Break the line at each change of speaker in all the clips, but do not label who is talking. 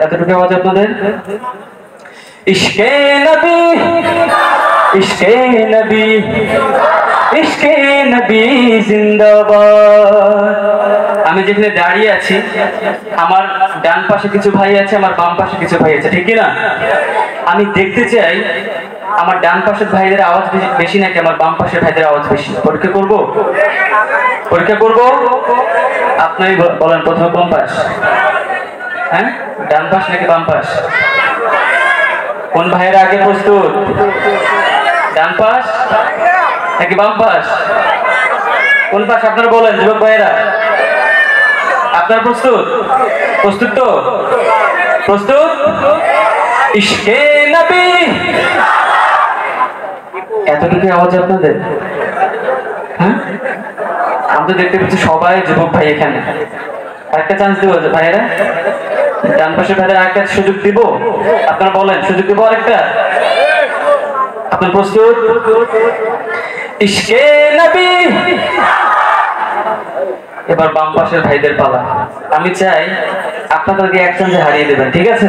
এতটুকু আওয়াজ আপনাদের? ইশকে নবী, ইশকে নবী, ইশকে নবী জিন্দাবাদ। আমি যেখানে দাঁড়িয়ে আছি, আমার ডান পাশে কিছু ভাই আছে, আমার বাম পাশে কিছু ভাই আছে, ঠিক না? আমি দেখতে চাই আমার ডান পাশের ভাইদের আওয়াজ বেশি নাকি আমার বাম পাশের ভাইদের আওয়াজ বেশি। পরীক্ষা করব, পরীক্ষা করব। আপনারই বলেন প্রথমে কোন পাশ? হ্যাঁ, ডান পাশ নাকি বাম পাশ? কোন ভাইয়েরা আগে প্রস্তুত? ডান পাশ নাকি বাম পাশ? কোন পাশ আপনারা বলেন যুবক ভাইয়েরা? আপনারা প্রস্তুত? প্রস্তুত তো? প্রস্তুত? ইশকে নবী। এতটুকু আওয়াজ আপনাদের? হ্যাঁ, আমি তো দেখতে পাচ্ছি সবাই যুবক ভাই এখানে। আরেকটা চান্স দিব ভাইয়েরা, ডান পাশের ভাইয়েরা আরেকটা সুযোগ দিব। আপনারা বলেন, সুযোগ দিব আরেকটা? আপনার প্রস্তুত? ইশকে নবী। এবার বাম পাশের ভাইদের পালা। আমি চাই আপনাদেরকে এক চান্সে হারিয়ে দেবেন, ঠিক আছে?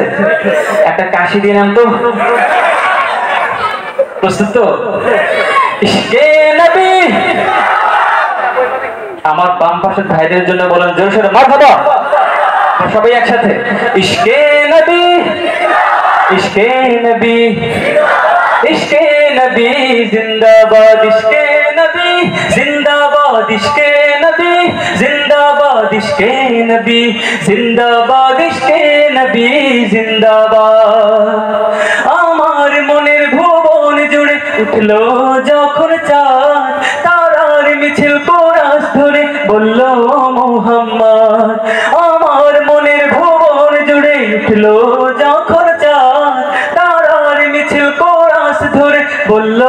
একটা কাশি দিয়ে নাম তো। প্রস্তুত তো? ইশকে নবী। আমার বাম পাশের ভাইদের জন্য বলেন জোরে সোরে মারহাবা। সবাই একসাথে ইশকে নবী, ইশকে নবী, ইশকে নবী জিন্দাবাদ, ইশকে নবী জিন্দাবাদ, ইশকে নবী জিন্দাবাদ, ইশকে নবী জিন্দাবাদ, ইশকে নবী জিন্দাবাদ। আমার মনের ভুবন জুড়ে উঠলো যখন চাঁদ, তারার মিছিল কোরাস ধরে বলল মুহাম্মদ। আমার মনের ভুবন জুড়ে উঠলো যখন চাঁদ, তারার মিছিল কোরাস ধরে বলল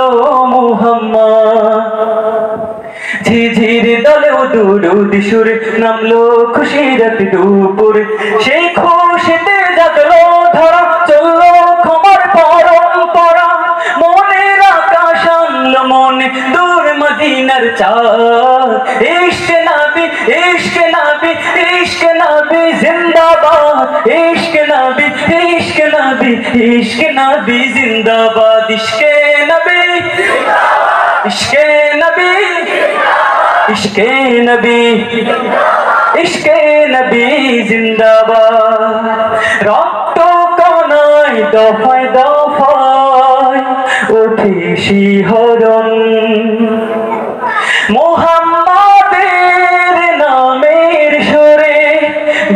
মুহাম্মদ। ঝিঝির দলেও দুরুদ সুরে নামলো খুশিরত দুপুর, সেই খুশিতে জাগলো ধরা, চললো ক্ষমার পরম্পরা। মনের আকাশ আনলো মনে দূর মদিনার চাঁদ। ইশকে নবী, ইশকে নবী, ইশকে নবী জিন্দাবাদ, ইশকে নবী, ইশকে নবী, ইশকে নবী জিন্দাবাদ, ইশকে নবী, ইশকে নবী, ইশকে নবী, ইশকে নবী জিন্দাবাদ। রক্ত কণায় দফায় দফায় ওঠে শিহরণ, মুহাম্মাদের নামের সুরে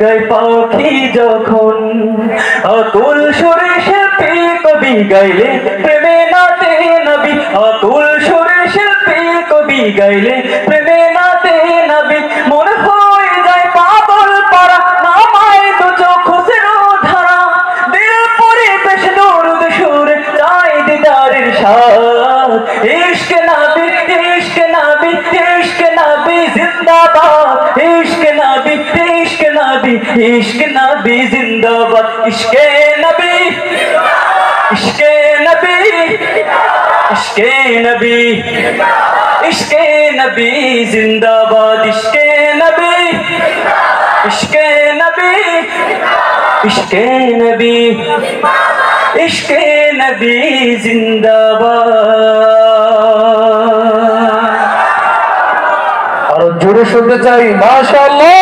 গায় পাখি যখন। আকুল সুরে শিল্পী কবি গাইলে প্রেমে নাতে নবী, আকুল সুরে শিল্পী কবি গাইলে প্রেমে নাতে নবী। মন হয়ে যায় পাগল পারা, নামায় তো চোখ ধারা, দিল পরিবেশ দরুদ সুরে চাই দিদারের স্বাদ। ইশকে নবী, ইশকে নবী, ইশকে নবী জিন্দাবাদ, ইশকে নবী, ইশকে নবী, ইশকে নবী জিন্দাবাদ, ইশকে নবী, ইশকে নবী, ইশকে নবী, ইশকে নবী জিন্দাবাদ, ইশকে নবী, ইশকে নবী, ইশকে নবী, ইশকে নবী জিন্দাবাদ। আরো জোরে শুনতে চাই মাশাআল্লাহ।